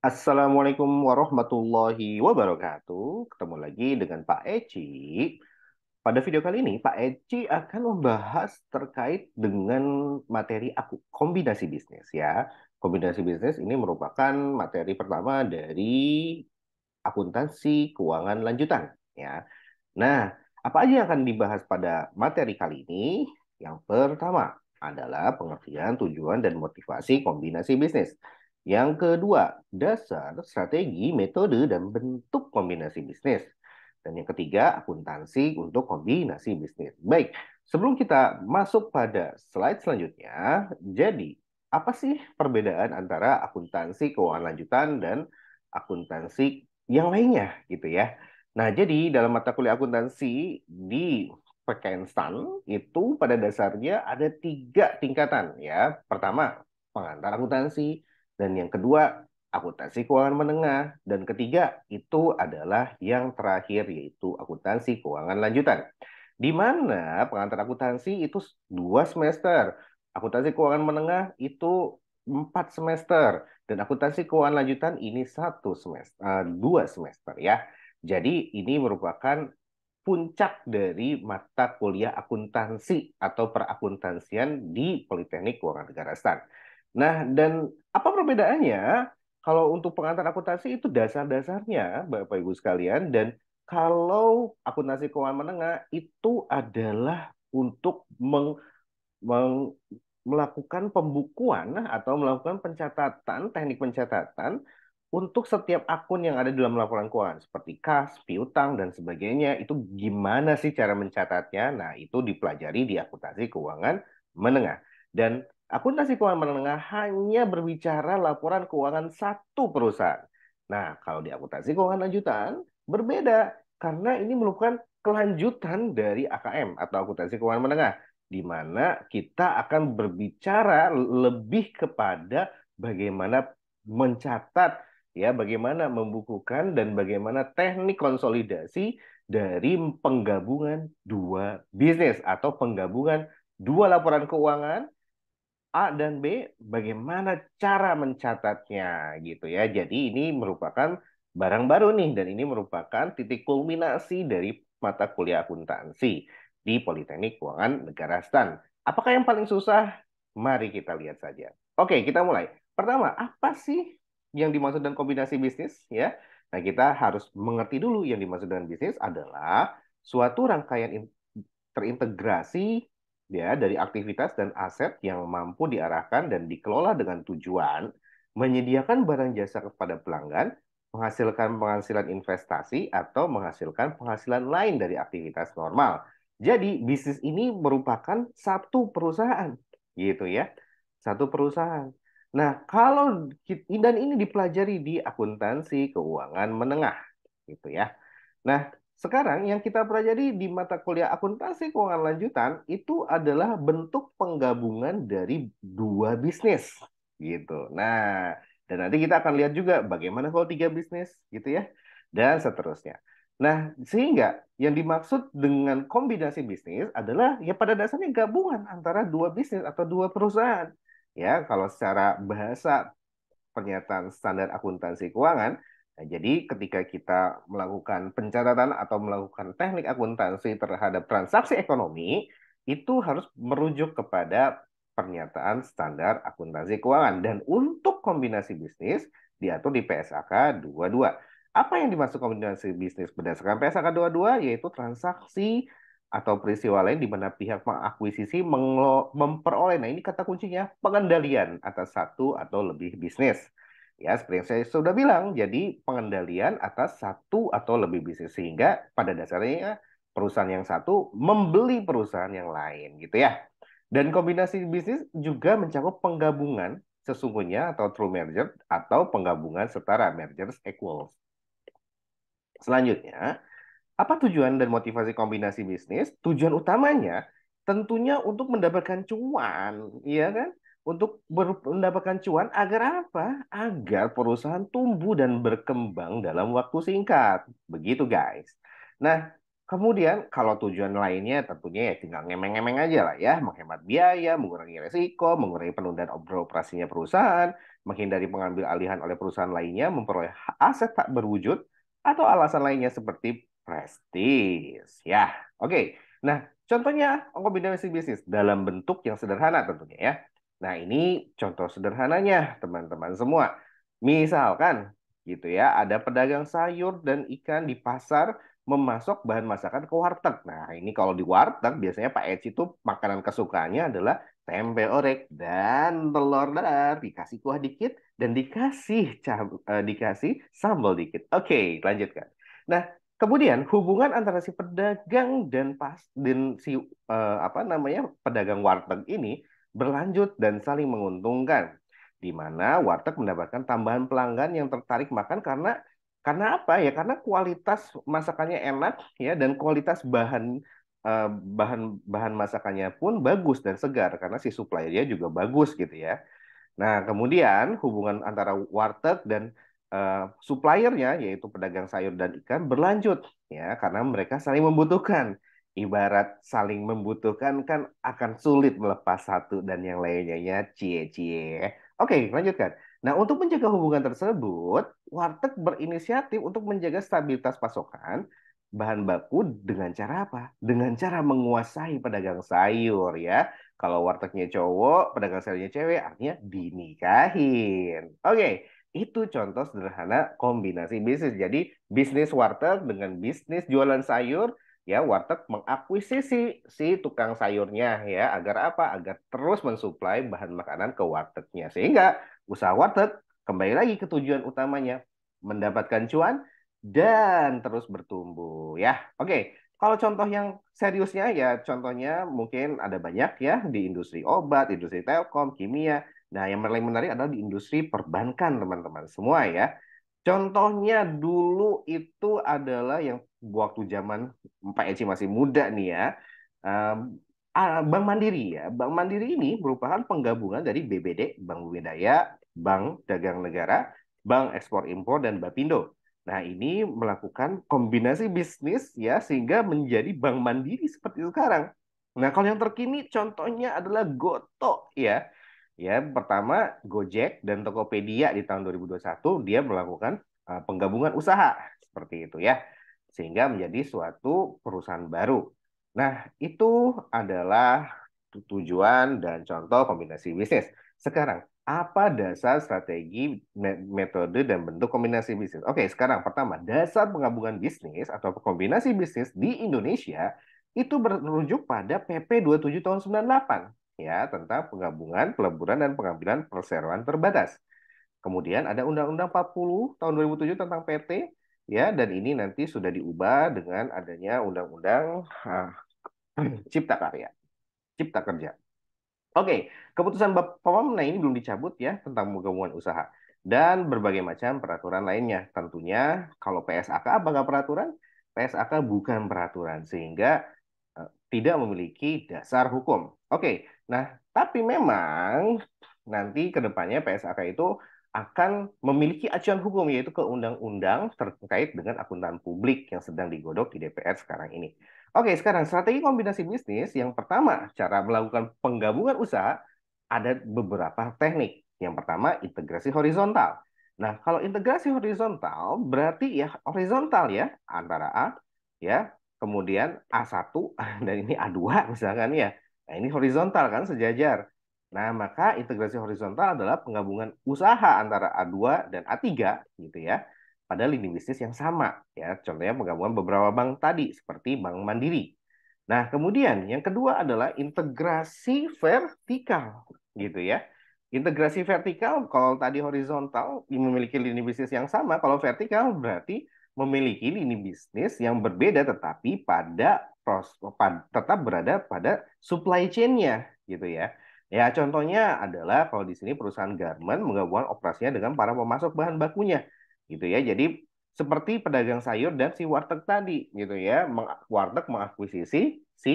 Assalamualaikum warahmatullahi wabarakatuh. Ketemu lagi dengan Pak Eci. Pada video kali ini, Pak Eci akan membahas terkait dengan materi kombinasi bisnis ya. Kombinasi bisnis ini merupakan materi pertama dari akuntansi keuangan lanjutan ya. Nah, apa aja yang akan dibahas pada materi kali ini? Yang pertama adalah pengertian tujuan dan motivasi kombinasi bisnis. Yang kedua, dasar, strategi, metode, dan bentuk kombinasi bisnis. Dan yang ketiga, akuntansi untuk kombinasi bisnis. Baik, sebelum kita masuk pada slide selanjutnya, jadi apa sih perbedaan antara akuntansi keuangan lanjutan dan akuntansi yang lainnya gitu ya? Nah, jadi dalam mata kuliah akuntansi di Pekenstan itu pada dasarnya ada tiga tingkatan ya. Pertama, pengantar akuntansi, dan yang kedua, akuntansi keuangan menengah, dan ketiga itu adalah yang terakhir yaitu akuntansi keuangan lanjutan. Di mana pengantar akuntansi itu 2 semester, akuntansi keuangan menengah itu 4 semester, dan akuntansi keuangan lanjutan ini 1 semester, 2 semester ya. Jadi ini merupakan puncak dari mata kuliah akuntansi atau perakuntansian di Politeknik Keuangan Negara STAN. Nah, dan apa perbedaannya? Kalau untuk pengantar akuntansi itu dasar-dasarnya, Bapak Ibu sekalian, dan kalau akuntansi keuangan menengah itu adalah untuk melakukan pembukuan atau melakukan pencatatan, teknik pencatatan untuk setiap akun yang ada dalam laporan keuangan seperti kas, piutang dan sebagainya. Itu gimana sih cara mencatatnya? Nah, itu dipelajari di akuntansi keuangan menengah. Dan akuntansi keuangan menengah hanya berbicara laporan keuangan satu perusahaan. Nah, kalau di akuntansi keuangan lanjutan berbeda karena ini merupakan kelanjutan dari AKM atau akuntansi keuangan menengah, di mana kita akan berbicara lebih kepada bagaimana mencatat ya, bagaimana membukukan dan bagaimana teknik konsolidasi dari penggabungan dua bisnis atau penggabungan dua laporan keuangan A dan B, bagaimana cara mencatatnya gitu ya. Jadi ini merupakan barang baru nih, dan ini merupakan titik kulminasi dari mata kuliah akuntansi di Politeknik Keuangan Negara STAN. Apakah yang paling susah? Mari kita lihat saja. Oke, kita mulai. Pertama, apa sih yang dimaksud dengan kombinasi bisnis ya? Nah, kita harus mengerti dulu yang dimaksud dengan bisnis adalah suatu rangkaian terintegrasi ya dari aktivitas dan aset yang mampu diarahkan dan dikelola dengan tujuan menyediakan barang jasa kepada pelanggan, menghasilkan penghasilan investasi atau menghasilkan penghasilan lain dari aktivitas normal. Jadi bisnis ini merupakan satu perusahaan, gitu ya, satu perusahaan. Nah, dan ini dipelajari di akuntansi keuangan menengah, gitu ya. Nah, sekarang yang kita pelajari di mata kuliah akuntansi keuangan lanjutan itu adalah bentuk penggabungan dari dua bisnis gitu. Nah, dan nanti kita akan lihat juga bagaimana kalau tiga bisnis gitu ya, dan seterusnya. Nah, sehingga yang dimaksud dengan kombinasi bisnis adalah ya pada dasarnya gabungan antara dua bisnis atau dua perusahaan. Ya, kalau secara bahasa pernyataan standar akuntansi keuangan. Nah, jadi ketika kita melakukan pencatatan atau melakukan teknik akuntansi terhadap transaksi ekonomi, itu harus merujuk kepada pernyataan standar akuntansi keuangan. Dan untuk kombinasi bisnis, diatur di PSAK 22. Apa yang dimaksud kombinasi bisnis berdasarkan PSAK 22? Yaitu transaksi atau peristiwa lain di mana pihak mengakuisisi memperoleh, nah ini kata kuncinya, pengendalian atas satu atau lebih bisnis. Ya, seperti yang saya sudah bilang, jadi pengendalian atas satu atau lebih bisnis sehingga pada dasarnya perusahaan yang satu membeli perusahaan yang lain gitu ya. Dan kombinasi bisnis juga mencakup penggabungan sesungguhnya atau true merger atau penggabungan setara mergers equals. Selanjutnya, apa tujuan dan motivasi kombinasi bisnis? Tujuan utamanya tentunya untuk mendapatkan cuan, iya kan? Untuk mendapatkan cuan agar apa? Agar perusahaan tumbuh dan berkembang dalam waktu singkat. Begitu, guys. Nah, Kemudian kalau tujuan lainnya tentunya ya tinggal ngemeng-ngemeng aja lah ya, menghemat biaya, mengurangi resiko, mengurangi penundaan beroperasinya perusahaan, menghindari pengambil alihan oleh perusahaan lainnya, memperoleh aset tak berwujud, atau alasan lainnya seperti prestis. Ya, oke. Nah, contohnya kombinasi bisnis dalam bentuk yang sederhana tentunya ya. Nah, ini contoh sederhananya teman-teman semua. Misalkan gitu ya, ada pedagang sayur dan ikan di pasar memasok bahan masakan ke warteg. Nah, ini kalau di warteg biasanya Pak Eci itu makanan kesukaannya adalah tempe orek dan telur dadar, dikasih kuah dikit dan dikasih sambal dikit. Oke, lanjutkan. Nah, kemudian hubungan antara si pedagang dan si apa namanya pedagang warteg ini berlanjut dan saling menguntungkan, di mana warteg mendapatkan tambahan pelanggan yang tertarik makan karena apa ya? Karena kualitas masakannya enak ya dan kualitas bahan bahan masakannya pun bagus dan segar karena si suppliernya juga bagus gitu ya. Nah, kemudian hubungan antara warteg dan suppliernya yaitu pedagang sayur dan ikan berlanjut ya karena mereka saling membutuhkan. Ibarat saling membutuhkan kan akan sulit melepas satu dan yang lainnya ya cie-cie. Oke, lanjutkan. Nah, untuk menjaga hubungan tersebut, warteg berinisiatif untuk menjaga stabilitas pasokan bahan baku dengan cara apa? Dengan cara menguasai pedagang sayur ya. Kalau wartegnya cowok, pedagang sayurnya cewek, artinya dinikahin. Oke, itu contoh sederhana kombinasi bisnis. Jadi bisnis warteg dengan bisnis jualan sayur, ya warteg mengakuisisi si tukang sayurnya ya agar apa? Agar terus mensuplai bahan makanan ke wartegnya. Sehingga usaha warteg kembali lagi ke tujuan utamanya, mendapatkan cuan dan terus bertumbuh ya. Oke, kalau contoh yang seriusnya ya contohnya mungkin ada banyak ya di industri obat, industri telkom, kimia. Nah, yang paling menarik adalah di industri perbankan teman-teman semua ya. Contohnya dulu itu adalah yang waktu zaman Pak Eci masih muda nih ya. em, Bank Mandiri ya. Bank Mandiri ini merupakan penggabungan dari BBD, Bank Bumidaya, Bank Dagang Negara, Bank Ekspor Impor, dan Bapindo. Nah, ini melakukan kombinasi bisnis ya sehingga menjadi bank mandiri seperti sekarang. Nah, kalau yang terkini contohnya adalah Goto ya. Ya, pertama Gojek dan Tokopedia di tahun 2021 dia melakukan penggabungan usaha seperti itu ya. Sehingga menjadi suatu perusahaan baru. Nah, itu adalah tujuan dan contoh kombinasi bisnis. Sekarang, apa dasar strategi, metode, dan bentuk kombinasi bisnis? Oke, sekarang pertama, dasar penggabungan bisnis atau kombinasi bisnis di Indonesia itu merujuk pada PP 27 tahun 98 ya tentang penggabungan, peleburan, dan pengambilan perseroan terbatas. Kemudian ada Undang-Undang 40 tahun 2007 tentang PT ya dan ini nanti sudah diubah dengan adanya Undang-Undang Cipta Karya, Cipta Kerja. Oke, keputusan Bapom ini belum dicabut ya tentang penggabungan usaha dan berbagai macam peraturan lainnya. Tentunya kalau PSAK apakah peraturan? PSAK bukan peraturan sehingga tidak memiliki dasar hukum. Oke, nah tapi memang nanti ke depannya PSAK itu akan memiliki acuan hukum yaitu ke undang-undang terkait dengan akuntan publik yang sedang digodok di DPR sekarang ini. Oke, sekarang strategi kombinasi bisnis yang pertama, cara melakukan penggabungan usaha ada beberapa teknik. Yang pertama, integrasi horizontal. Nah, kalau integrasi horizontal berarti ya horizontal ya antara A ya, kemudian A1 dan ini A2 misalkan ya. Nah, ini horizontal kan sejajar. Nah, maka integrasi horizontal adalah penggabungan usaha antara A2 dan A3 gitu ya pada lini bisnis yang sama ya. Contohnya penggabungan beberapa bank tadi seperti Bank Mandiri. Nah, kemudian yang kedua adalah integrasi vertikal gitu ya. Integrasi vertikal kalau tadi horizontal memiliki lini bisnis yang sama, kalau vertikal berarti memiliki lini bisnis yang berbeda tetapi tetap berada pada supply chain-nya gitu ya. Ya, contohnya adalah kalau di sini perusahaan garment menggabungkan operasinya dengan para pemasok bahan bakunya gitu ya. Jadi seperti pedagang sayur dan si warteg tadi gitu ya. Warteg mengakuisisi si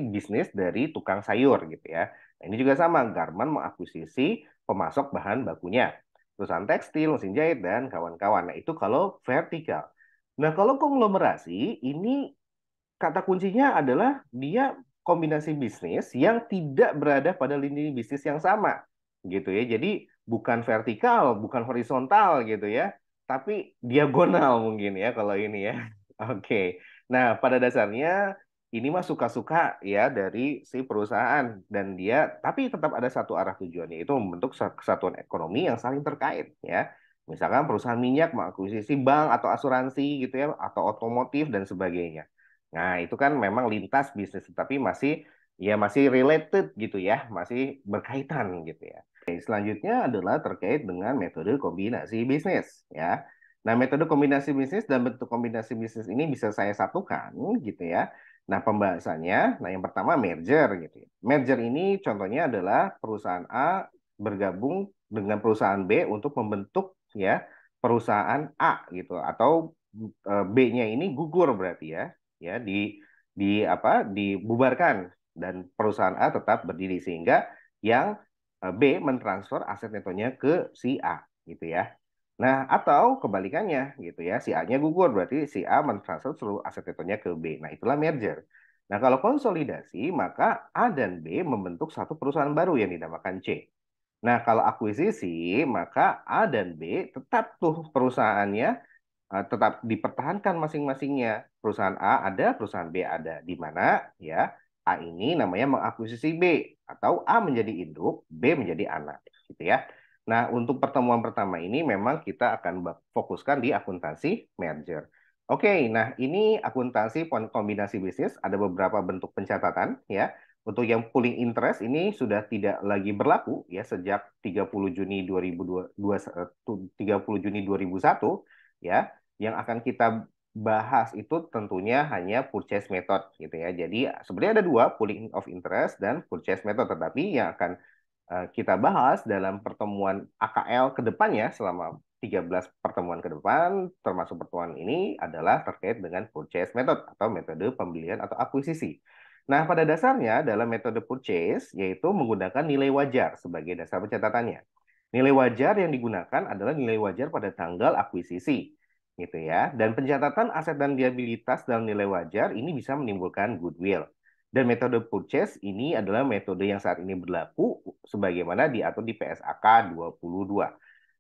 bisnis dari tukang sayur gitu ya. Nah, ini juga sama, Garment mengakuisisi pemasok bahan bakunya. Perusahaan tekstil, mesin jahit, dan kawan-kawan. Nah, itu kalau vertikal. Nah, kalau konglomerasi ini kata kuncinya adalah dia kombinasi bisnis yang tidak berada pada lini bisnis yang sama, gitu ya. Jadi bukan vertikal, bukan horizontal gitu ya, tapi diagonal mungkin ya kalau ini ya. Oke. Nah, pada dasarnya ini mah suka-suka ya dari si perusahaan dan dia tapi tetap ada satu arah tujuannya itu membentuk kesatuan ekonomi yang saling terkait ya. Misalkan perusahaan minyak mengakuisisi bank atau asuransi gitu ya atau otomotif dan sebagainya. Nah, itu kan memang lintas bisnis, tapi masih related gitu ya, masih berkaitan gitu ya. Oke, selanjutnya adalah terkait dengan metode kombinasi bisnis ya. Nah, metode kombinasi bisnis dan bentuk kombinasi bisnis ini bisa saya satukan gitu ya. Nah, pembahasannya, nah yang pertama merger gitu ya. Merger ini contohnya adalah perusahaan A bergabung dengan perusahaan B untuk membentuk ya perusahaan A gitu atau B-nya ini gugur berarti ya dibubarkan dan perusahaan A tetap berdiri sehingga yang B mentransfer aset netonya ke si A gitu ya. Nah, atau kebalikannya gitu ya. Si A-nya gugur berarti si A mentransfer seluruh aset netonya ke B. Nah, itulah merger. Nah, kalau konsolidasi maka A dan B membentuk satu perusahaan baru yang dinamakan C. Nah, kalau akuisisi maka A dan B tetap tuh perusahaannya tetap dipertahankan masing-masingnya. Perusahaan A ada, perusahaan B ada. Di mana ya A ini namanya mengakuisisi B atau A menjadi induk, B menjadi anak, gitu ya. Nah, untuk pertemuan pertama ini memang kita akan fokuskan di akuntansi merger. Oke, nah ini akuntansi kombinasi bisnis ada beberapa bentuk pencatatan ya. Untuk yang pooling interest ini sudah tidak lagi berlaku ya sejak 30 Juni 2002, 30 Juni 2001 ya. Yang akan kita bahas itu tentunya hanya purchase method gitu ya. Jadi sebenarnya ada dua, pooling of interest dan purchase method. Tetapi yang akan kita bahas dalam pertemuan AKL ke depannya selama 13 pertemuan ke depan, termasuk pertemuan ini adalah terkait dengan purchase method atau metode pembelian atau akuisisi. Nah, pada dasarnya dalam metode purchase yaitu menggunakan nilai wajar sebagai dasar pencatatannya. Nilai wajar yang digunakan adalah nilai wajar pada tanggal akuisisi gitu ya. Dan pencatatan aset dan liabilitas dalam nilai wajar ini bisa menimbulkan goodwill. Dan metode purchase ini adalah metode yang saat ini berlaku sebagaimana diatur di PSAK 22.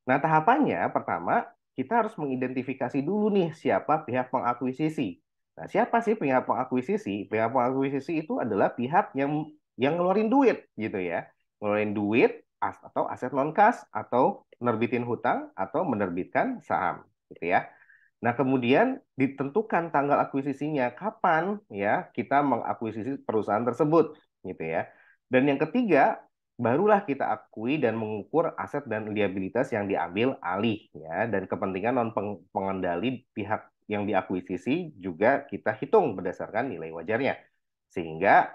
Nah, tahapannya pertama kita harus mengidentifikasi dulu nih siapa pihak pengakuisisi. Nah, siapa sih pihak pengakuisisi? Pihak pengakuisisi itu adalah pihak yang ngeluarin duit gitu ya. Ngeluarin duit atau aset non kas atau nerbitin hutang atau menerbitkan saham gitu ya. Nah, kemudian ditentukan tanggal akuisisinya kapan ya kita mengakuisisi perusahaan tersebut gitu ya. Dan yang ketiga, barulah kita akui dan mengukur aset dan liabilitas yang diambil alih ya dan kepentingan non pengendali pihak yang diakuisisi juga kita hitung berdasarkan nilai wajarnya. Sehingga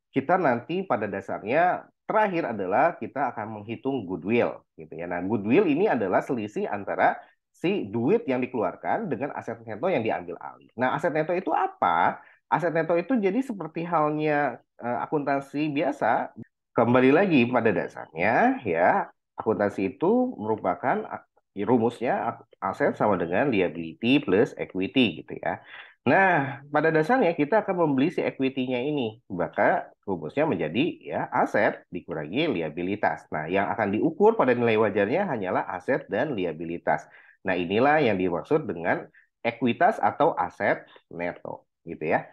kita nanti pada dasarnya terakhir adalah kita akan menghitung goodwill gitu ya. Nah, goodwill ini adalah selisih antara si duit yang dikeluarkan dengan aset neto yang diambil alih. Nah, aset neto itu apa? Aset neto itu jadi seperti halnya akuntansi biasa. Kembali lagi pada dasarnya ya, akuntansi itu merupakan rumusnya aset sama dengan liability plus equity gitu ya. Nah, pada dasarnya kita akan membeli si equity-nya ini, maka rumusnya menjadi ya aset dikurangi liabilitas. Nah, yang akan diukur pada nilai wajarnya hanyalah aset dan liabilitas. Nah, inilah yang dimaksud dengan ekuitas atau aset neto, gitu ya.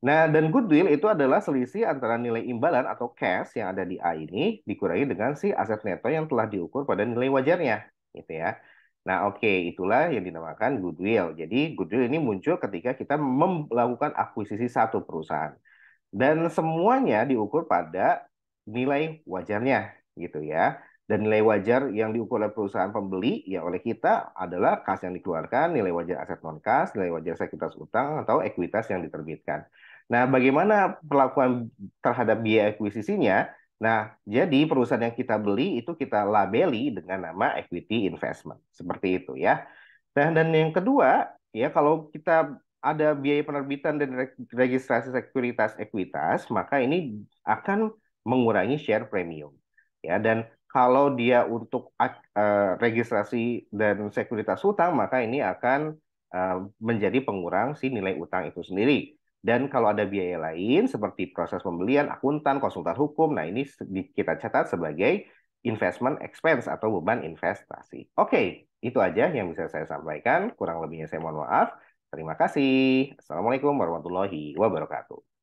Nah, dan goodwill itu adalah selisih antara nilai imbalan atau cash yang ada di A ini dikurangi dengan si aset neto yang telah diukur pada nilai wajarnya, gitu ya. Nah, oke, itulah yang dinamakan goodwill. Jadi, goodwill ini muncul ketika kita melakukan akuisisi satu perusahaan. Dan semuanya diukur pada nilai wajarnya, gitu ya. Dan nilai wajar yang diukur oleh perusahaan pembeli, ya oleh kita adalah kas yang dikeluarkan, nilai wajar aset non-kas, nilai wajar sekuritas utang, atau ekuitas yang diterbitkan. Nah, bagaimana perlakuan terhadap biaya akuisisinya? Nah, jadi perusahaan yang kita beli itu kita labeli dengan nama equity investment. Seperti itu ya. Nah, dan yang kedua, ya kalau kita ada biaya penerbitan dan registrasi sekuritas ekuitas, maka ini akan mengurangi share premium. Ya, dan kalau dia untuk registrasi dan sekuritas hutang, maka ini akan menjadi pengurang si nilai utang itu sendiri. Dan kalau ada biaya lain seperti proses pembelian, akuntan, konsultan hukum, nah ini kita catat sebagai investment expense atau beban investasi. Oke, itu aja yang bisa saya sampaikan. Kurang lebihnya saya mohon maaf. Terima kasih. Assalamualaikum warahmatullahi wabarakatuh.